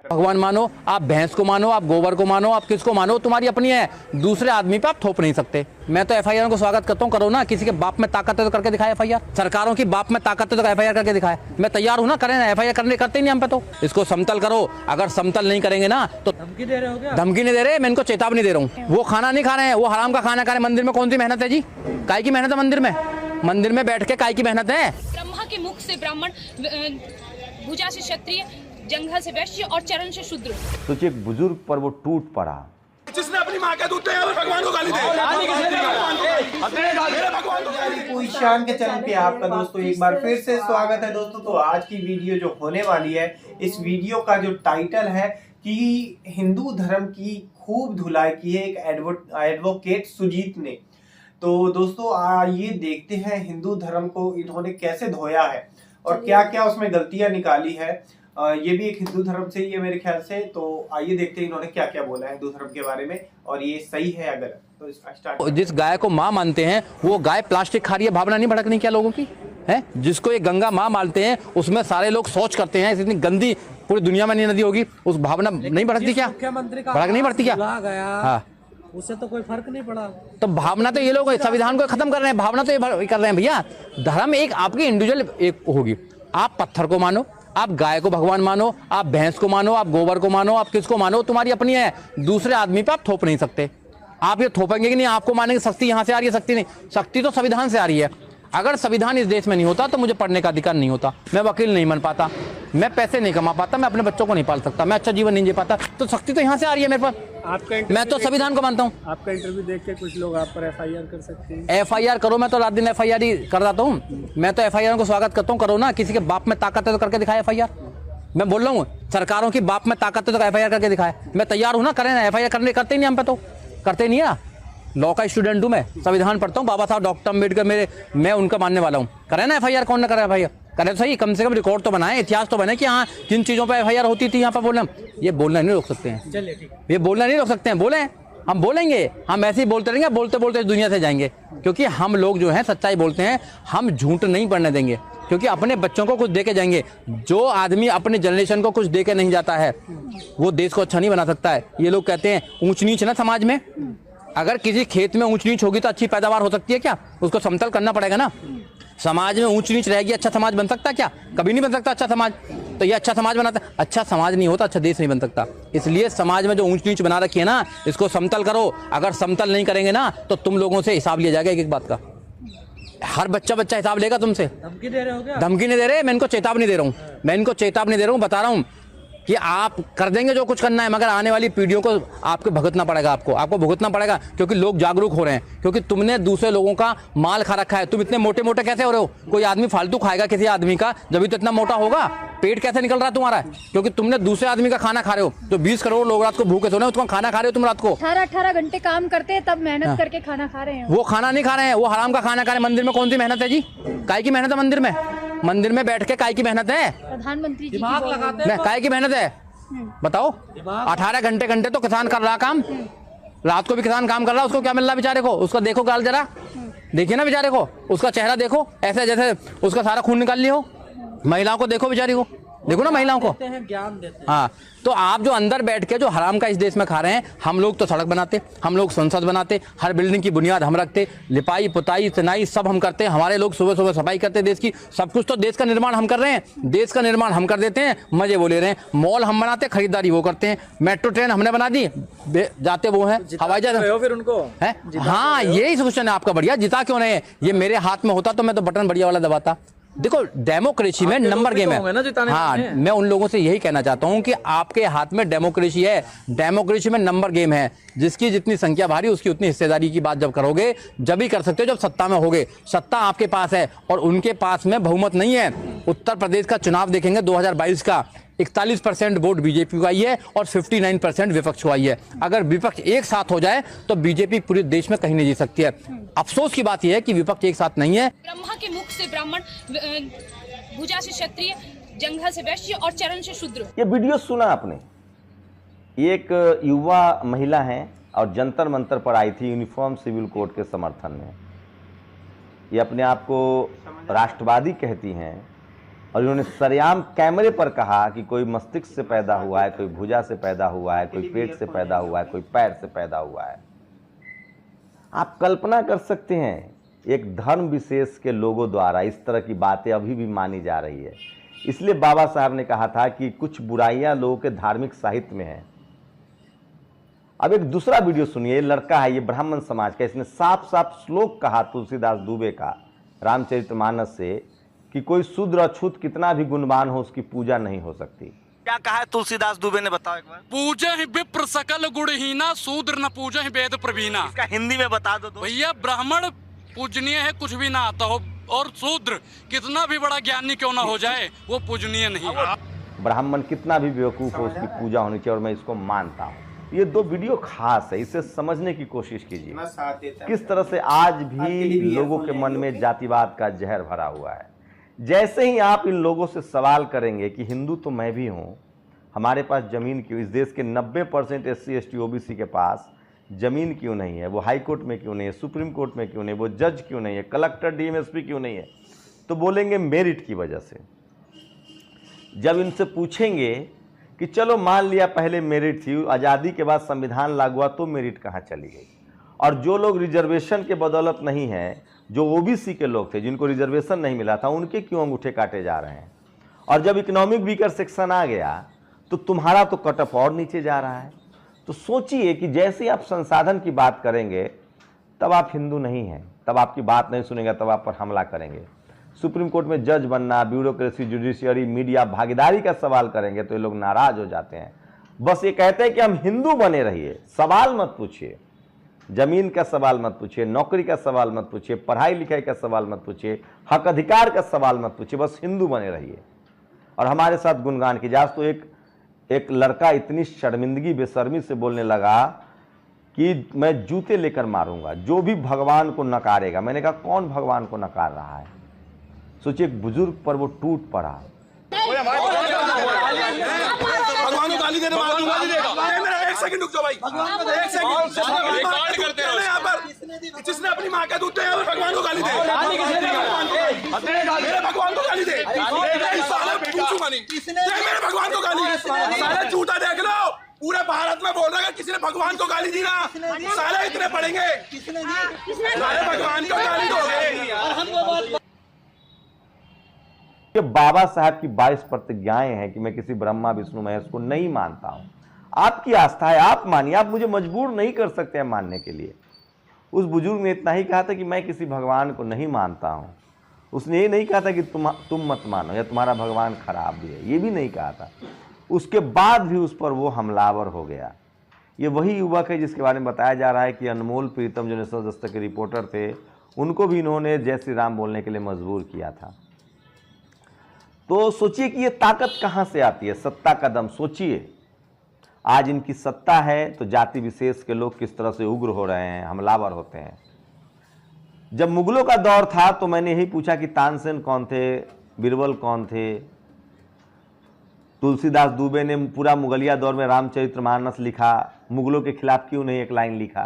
भगवान मानो, आप भैंस को मानो, आप गोबर को मानो, आप किसको मानो, तुम्हारी अपनी है। दूसरे आदमी पे आप थोप नहीं सकते। मैं तो एफआईआर को स्वागत करता हूँ, करो ना। किसी के बाप में ताकत है तो करके दिखाए एफआईआर। सरकारों की बाप में ताकत है तो एफआईआर करके दिखाए। मैं तैयार हूँ ना, करें ना। एफआईआर करते ही नहीं हम पे तो। इसको समतल करो। अगर समतल नहीं करेंगे ना तो धमकी दे रहे हो क्या? धमकी नहीं दे रहे, मैं इनको चेतावनी दे रहा हूँ। वो खाना नहीं खा रहे हैं, वो हराम का खाना खा रहे हैं। मंदिर में कौन सी मेहनत है जी? काय की मेहनत है मंदिर में? मंदिर में बैठ के काय की मेहनत है? ब्रह्मा के मुख से ब्राह्मण, भुजा से क्षत्रिय, जंघा से वैश्य और चरण से शूद्र। सोचिए एक बुजुर्ग पर वो टूट पड़ा। जिसने अपनी माँ का दूध पिया वो भगवान को गाली दे। कोई शान के चैनल पे आपका दोस्तों एक बार फिर से स्वागत है दोस्तों। तो आज की वीडियो जो होने वाली है, इस वीडियो का जो टाइटल है कि हिंदू धर्म की खूब धुलाई की है एक एडवोकेट सुजीत ने। तो दोस्तों आइए देखते हैं हिंदू धर्म को इन्होंने कैसे धोया है और क्या क्या उसमें गलतियां निकाली है। ये भी एक हिंदू धर्म से ही है मेरे ख्याल से। तो आइए देखते हैं इन्होंने क्या क्या बोला है हिंदू धर्म के बारे में और ये सही है अगर तो स्टार्ट। जिस गाय को माँ मानते हैं वो गाय प्लास्टिक खा रही है, भावना नहीं भड़कनी क्या लोगों की है? जिसको ये गंगा माँ मानते हैं उसमें सारे लोग सोच करते हैं इतनी गंदी पूरी दुनिया में नहीं नदी होगी, उस भावना नहीं भड़कती क्या? मुख्यमंत्री का भड़क नहीं भड़ती क्या? गया हाँ, उससे तो कोई फर्क नहीं पड़ा। तो भावना तो ये लोग संविधान को खत्म कर रहे हैं, भावना तो ये कर रहे हैं भैया। धर्म एक आपकी इंडिविजुअल एक होगी। आप पत्थर को मानो, आप गाय को भगवान मानो, आप भैंस को मानो, आप गोबर को मानो, आप किसको मानो, तुम्हारी अपनी है। दूसरे आदमी पे आप थोप नहीं सकते। आप ये थोपेंगे कि नहीं, आपको मानेंगे शक्ति यहाँ से आ रही है, शक्ति नहीं, शक्ति तो संविधान से आ रही है। अगर संविधान इस देश में नहीं होता तो मुझे पढ़ने का अधिकार नहीं होता, मैं वकील नहीं बन पाता, मैं पैसे नहीं कमा पाता, मैं अपने बच्चों को नहीं पाल सकता, मैं अच्छा जीवन नहीं जी पाता। तो शक्ति तो यहाँ से आ रही है मेरे पास। मैं तो संविधान को मानता हूँ। आपका इंटरव्यू देख के कुछ लोग आप पर एफआईआर कर सकते हैं। एफआईआर करो, मैं तो रात दिन एफआईआर ही कर रहा हूँ। मैं तो एफआईआर को स्वागत करता हूँ, करो ना। किसी के बाप में ताकत है तो करके दिखाए एफआईआर। मैं बोल रहा हूँ सरकारों की बाप में ताकत है तो एफआईआर करके दिखाए। मैं तैयार हूँ ना, करें ना। एफआईआर करते ही नहीं हम पे तो। करते नहीं है ना। लॉ का स्टूडेंट हूँ मैं, संविधान पढ़ता हूँ, बाबा साहब डॉक्टर अम्बेडकर मैं उनका मानने वाला हूँ। करें ना एफआईआर, कौन ना करे एफआईआर? करें तो सही, कम से कम रिकॉर्ड तो बनाए, इतिहास तो बने कि हाँ किन चीज़ों पर एफआईआर होती थी यहाँ पर। बोलना ये बोलना नहीं रोक सकते हैं, चलिए ठीक, ये बोलना नहीं रोक सकते हैं। बोले हम बोलेंगे, हम ऐसे ही बोलते रहेंगे, बोलते बोलते दुनिया से जाएंगे। क्योंकि हम लोग जो हैं सच्चाई बोलते हैं, हम झूठ नहीं पढ़ने देंगे। क्योंकि अपने बच्चों को कुछ दे के जाएंगे। जो आदमी अपने जनरेशन को कुछ दे के नहीं जाता है वो देश को अच्छा नहीं बना सकता है। ये लोग कहते हैं ऊंच नीच ना समाज में। अगर किसी खेत में ऊंच नीच होगी तो अच्छी पैदावार हो सकती है क्या? उसको समतल करना पड़ेगा ना। समाज में ऊंच नीच रहेगी, अच्छा समाज बन सकता है क्या? कभी नहीं बन सकता अच्छा समाज। तो ये अच्छा समाज बनाता है, अच्छा समाज नहीं होता अच्छा देश नहीं बन सकता। इसलिए समाज में जो ऊंच नीच बना रखी है ना, इसको समतल करो। अगर समतल नहीं करेंगे ना तो तुम लोगों से हिसाब लिया जाएगा एक एक बात का। हर बच्चा हिसाब लेगा तुमसे। धमकी दे रहे हो क्या? धमकी नहीं दे रहे, मैं इनको चेतावनी दे रहा हूँ। मैं इनको चेतावनी दे रहा हूँ, बता रहा हूँ कि आप कर देंगे जो कुछ करना है, मगर आने वाली पीढ़ियों को आपको भुगतना पड़ेगा। आपको भुगतना पड़ेगा क्योंकि लोग जागरूक हो रहे हैं। क्योंकि तुमने दूसरे लोगों का माल खा रखा है। तुम इतने मोटे मोटे कैसे हो रहे हो? कोई आदमी फालतू खाएगा किसी आदमी का जब भी तो इतना मोटा होगा। पेट कैसे निकल रहा है तुम्हारा? क्योंकि तुमने दूसरे आदमी का खाना खा रहे हो। जो 20 करोड़ लोग रात को भूखे सो रहे हैं, उसको खाना खा रहे हो तुम रात को। 18 घंटे काम करते हैं तब मेहनत करके खाना खा रहे हैं। वो खाना नहीं खा रहे हैं, वो हराम का खाना खा रहे हैं। मंदिर में कौन सी मेहनत है जी? काय की मेहनत है मंदिर में? मंदिर में बैठ के काय की मेहनत है? प्रधानमंत्री जी दिमाग लगाते हैं। काय की मेहनत है बताओ? 18 घंटे तो किसान कर रहा काम। रात को भी किसान काम कर रहा है। उसको क्या मिल रहा है बेचारे को? उसका देखो गाल जरा, देखिए ना बेचारे को, उसका चेहरा देखो, ऐसे जैसे उसका सारा खून निकाल लिया हो। महिलाओं को देखो बेचारी को, देखो ना महिलाओं को। ज्ञान देते हैं। हाँ, तो आप जो अंदर बैठ के जो हराम का इस देश में खा रहे हैं, हम लोग तो सड़क बनाते, हम लोग संसद बनाते, हर बिल्डिंग की बुनियाद हम रखते, लिपाई पुताई चिनाई सब हम करते हैं। हमारे लोग सुबह सुबह सफाई करते देश की, सब कुछ तो देश का निर्माण हम कर रहे हैं। देश का निर्माण हम कर देते हैं, मजे वो ले रहे हैं। मॉल हम बनाते, खरीदारी वो करते हैं। मेट्रो ट्रेन हमने बना दी, जाते वो हैं। हवाई जहाज फिर उनको है। हाँ, यही सोचना है आपका। बढ़िया, जिता क्यों नहीं? ये मेरे हाथ में होता तो मैं तो बटन बढ़िया वाला दबाता। देखो डेमोक्रेसी में नंबर गेम है। हाँ, मैं उन लोगों से यही कहना चाहता हूँ कि आपके हाथ में डेमोक्रेसी है। डेमोक्रेसी में नंबर गेम है। जिसकी जितनी संख्या भारी उसकी उतनी हिस्सेदारी की बात जब करोगे, जब ही कर सकते हो जब सत्ता में होगे। सत्ता आपके पास है और उनके पास में बहुमत नहीं है। उत्तर प्रदेश का चुनाव देखेंगे 2022 का, 41% वोट बीजेपी को आई है और 59% विपक्ष को आई है। अगर विपक्ष एक साथ हो जाए तो बीजेपी पूरे देश में कहीं नहीं जीत सकती है। अफसोस की बात यह है कि विपक्ष एक साथ नहीं है। ब्रह्मा के मुख से ब्राह्मण, भुजा से क्षत्रिय, जंघा से वैश्य और चरण से शूद्र। ये वीडियो सुना आपने? एक युवा महिला हैं और जंतर मंतर पर आई थी यूनिफॉर्म सिविल कोड के समर्थन में। ये अपने आप को राष्ट्रवादी कहती हैं और इन्होंने सरेआम कैमरे पर कहा कि कोई मस्तिष्क से पैदा हुआ है, कोई भुजा से पैदा हुआ है, कोई पेट से पैदा हुआ है, कोई पैर से पैदा हुआ है। आप कल्पना कर सकते हैं एक धर्म विशेष के लोगों द्वारा इस तरह की बातें अभी भी मानी जा रही है। इसलिए बाबा साहब ने कहा था कि कुछ बुराइयां लोगों के धार्मिक साहित्य में है। अब एक दूसरा वीडियो सुनिए। लड़का है, ये ब्राह्मण समाज का, इसने साफ साफ श्लोक कहा तुलसीदास दुबे का रामचरितमानस से कि कोई शूद्र अछूत कितना भी गुणवान हो उसकी पूजा नहीं हो सकती। क्या कहा है तुलसीदास दुबे ने, बताओ एक बार। पूजा ही विप्र सकल गुणहीना, शूद्र न पूजा ही वेद प्रवीणा। इसका हिंदी में बता दो भैया, ब्राह्मण पूजनीय है कुछ भी ना आता हो, और शूद्र कितना भी बड़ा ज्ञानी क्यों ना हो जाए वो पूजनीय नहीं है। ब्राह्मण कितना भी बेवकूफ हो उसकी पूजा होनी चाहिए, और मैं इसको मानता हूँ। ये दो वीडियो खास है, इसे समझने की कोशिश कीजिए किस तरह से आज भी लोगों के मन में जातिवाद का जहर भरा हुआ है। जैसे ही आप इन लोगों से सवाल करेंगे कि हिंदू तो मैं भी हूँ, हमारे पास ज़मीन क्यों, इस देश के 90% SC ST OBC के पास ज़मीन क्यों नहीं है, वो हाई कोर्ट में क्यों नहीं है, सुप्रीम कोर्ट में क्यों नहीं, वो जज क्यों नहीं है, कलेक्टर DMSP क्यों नहीं है, तो बोलेंगे मेरिट की वजह से। जब इनसे पूछेंगे कि चलो मान लिया पहले मेरिट थी, आज़ादी के बाद संविधान लागू हुआ तो मेरिट कहाँ चली गई, और जो लोग रिजर्वेशन के बदौलत नहीं हैं, जो OBC के लोग थे जिनको रिजर्वेशन नहीं मिला था, उनके क्यों अंगूठे काटे जा रहे हैं। और जब इकोनॉमिक वीकर सेक्शन आ गया तो तुम्हारा तो कट ऑफ और नीचे जा रहा है। तो सोचिए कि जैसे आप संसाधन की बात करेंगे तब आप हिंदू नहीं हैं, तब आपकी बात नहीं सुनेंगे, तब आप पर हमला करेंगे। सुप्रीम कोर्ट में जज बनना, ब्यूरोक्रेसी, जुडिशियरी, मीडिया भागीदारी का सवाल करेंगे तो ये लोग नाराज हो जाते हैं। बस ये कहते हैं कि हम हिंदू बने रहिए, सवाल मत पूछिए, जमीन का सवाल मत पूछिए, नौकरी का सवाल मत पूछिए, पढ़ाई लिखाई का सवाल मत पूछिए, हक अधिकार का सवाल मत पूछिए, बस हिंदू बने रहिए और हमारे साथ गुणगान कीजिए। आज तो एक लड़का इतनी शर्मिंदगी बेशर्मी से बोलने लगा कि मैं जूते लेकर मारूंगा जो भी भगवान को नकारेगा। मैंने कहा कौन भगवान को नकार रहा है? सोचिए, एक बुजुर्ग पर वो टूट पड़ा। भगवान को गाली देने वाला गाली देगा। मेरा एक सेकंड रुक जाओ भाई, एक सेकंड रिकॉर्ड करते हैं यहाँ पर। जिसने अपनी माँ का दूध दिया वो भगवान को गाली दे, मेरे भगवान को गाली दे, पूछूंगा नहीं मेरे भगवान को गाली। सारे झूठा देख लो, पूरे भारत में बोल रहा है किसी ने भगवान को गाली दी ना, सारे इतने पढ़ेंगे, सारे भगवान को गाली दोगे। कि बाबा साहब की 22 प्रतिज्ञाएं हैं कि मैं किसी ब्रह्मा विष्णु महेश को नहीं मानता हूं। आपकी आस्था है, आप मानिए, आप मुझे मजबूर नहीं कर सकते हैं मानने के लिए। उस बुजुर्ग ने इतना ही कहा था कि मैं किसी भगवान को नहीं मानता हूं। उसने ये नहीं कहा था कि तुम मत मानो या तुम्हारा भगवान खराब भी है, ये भी नहीं कहा था। उसके बाद भी उस पर वो हमलावर हो गया। ये वही युवक है जिसके बारे में बताया जा रहा है कि अनमोल प्रीतम जो नेशनल दस्तक के रिपोर्टर थे, उनको भी इन्होंने जय श्री राम बोलने के लिए मजबूर किया था। तो सोचिए कि ये ताकत कहाँ से आती है, सत्ता का दम। सोचिए आज इनकी सत्ता है तो जाति विशेष के लोग किस तरह से उग्र हो रहे हैं, हमलावर होते हैं। जब मुगलों का दौर था तो मैंने यही पूछा कि तानसेन कौन थे, बीरबल कौन थे। तुलसीदास दुबे ने पूरा मुगलिया दौर में रामचरितमानस लिखा, मुगलों के खिलाफ क्यों नहीं एक लाइन लिखा?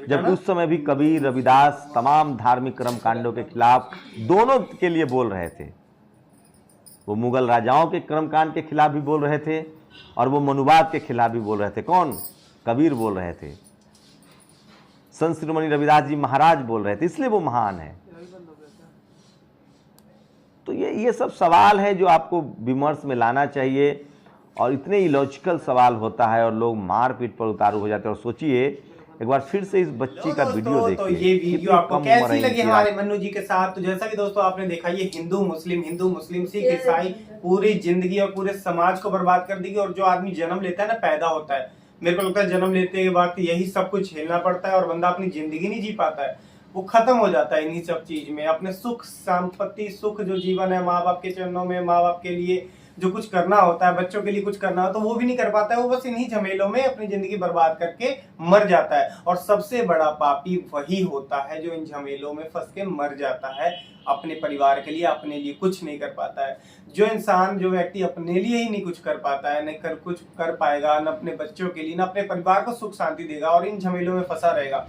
जब उस समय भी कबीर, रविदास तमाम धार्मिक कर्म कांडों के खिलाफ दोनों के लिए बोल रहे थे। वो मुगल राजाओं के कर्मकांड के खिलाफ भी बोल रहे थे और वो मनुवाद के खिलाफ भी बोल रहे थे। कौन? कबीर बोल रहे थे, संत शिरोमणि रविदास जी महाराज बोल रहे थे, इसलिए वो महान है। तो ये सब सवाल है जो आपको विमर्श में लाना चाहिए, और इतने इलॉजिकल सवाल होता है और लोग मारपीट पर उतारू हो जाते हैं। और सोचिए एक बार फिर से इस बच्ची का वीडियो देखिए। तो ये वीडियो आपको कैसी लगी हमारे मन्नू जी के साथ? तो जैसा कि दोस्तों आपने देखा, ये हिंदू मुस्लिम सिख ईसाई पूरी जिंदगी और पूरे समाज को बर्बाद कर देगी। और जो आदमी जन्म लेता है ना, पैदा होता है, मेरे को लगता है जन्म लेते के बाद यही सब कुछ झेलना पड़ता है और बंदा अपनी जिंदगी नहीं जी पाता है, वो खत्म हो जाता है इन्हीं सब चीज में। अपने सुख संपत्ति, सुख जो जीवन है माँ बाप के चरणों में, माँ बाप के लिए जो कुछ करना होता है, बच्चों के लिए कुछ करना होता है, तो वो भी नहीं कर पाता है। वो बस इन्हीं झमेलों में अपनी जिंदगी बर्बाद करके मर जाता है। और सबसे बड़ा पापी वही होता है जो इन झमेलों में फंस के मर जाता है, अपने परिवार के लिए, अपने लिए कुछ नहीं कर पाता है। जो इंसान, जो व्यक्ति अपने लिए ही नहीं कुछ कर पाता है, न कुछ कर पाएगा, न अपने बच्चों के लिए, न अपने परिवार को सुख शांति देगा और इन झमेलों में फंसा रहेगा,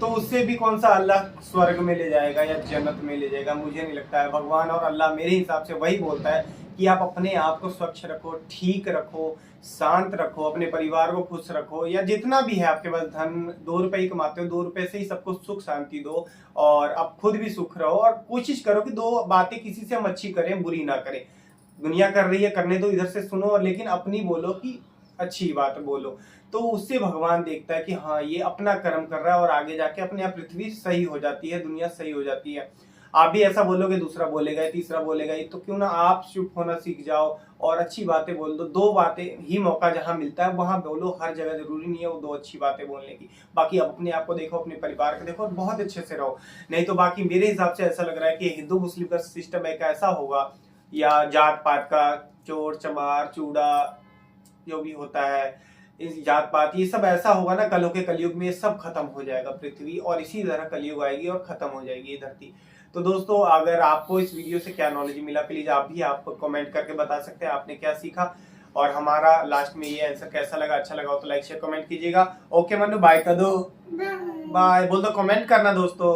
तो उससे भी कौन सा अल्लाह स्वर्ग में ले जाएगा या जन्नत में ले जाएगा? मुझे नहीं लगता है। भगवान और अल्लाह मेरे हिसाब से वही बोलता है कि आप अपने आप को स्वच्छ रखो, ठीक रखो, शांत रखो, अपने परिवार को खुश रखो, या जितना भी है आपके पास धन, 2 रुपए ही कमाते हो, 2 रुपए से ही सबको सुख शांति दो और आप खुद भी सुख रहो और कोशिश करो कि 2 बातें किसी से हम अच्छी करें, बुरी ना करें। दुनिया कर रही है, करने दो, इधर से सुनो, और लेकिन अपनी बोलो कि अच्छी बात बोलो, तो उससे भगवान देखता है कि हाँ ये अपना कर्म कर रहा है और आगे जाके अपने आप पृथ्वी सही हो जाती है, दुनिया सही हो जाती है। आप भी ऐसा बोलोगे, दूसरा बोलेगा, तीसरा बोलेगा, तो क्यों ना आप चुप होना सीख जाओ और अच्छी बातें बोल दो। 2 बातें ही मौका जहां मिलता है वहां बोलो, हर जगह जरूरी नहीं है वो 2 अच्छी बातें बोलने की। बाकी आप अपने आप को देखो, अपने परिवार को देखो और बहुत अच्छे से रहो। नहीं तो बाकी मेरे हिसाब से ऐसा लग रहा है कि हिंदू मुस्लिम का सिस्टम एक ऐसा होगा, या जात पात का चोर चमार चूड़ा जो भी होता है, इस जात पात ये सब ऐसा होगा ना, कल के कलयुग में ये सब खत्म हो जाएगा पृथ्वी, और इसी तरह कलयुग आएगी और खत्म हो जाएगी ये धरती। तो दोस्तों अगर आपको इस वीडियो से क्या नॉलेज मिला, प्लीज आप भी आपको कमेंट करके बता सकते हैं आपने क्या सीखा, और हमारा लास्ट में ये आंसर कैसा लगा, अच्छा लगा हो तो लाइक शेयर कमेंट कीजिएगा। ओके मनु बाय कर दो, बाय बोल दो, कमेंट करना दोस्तों।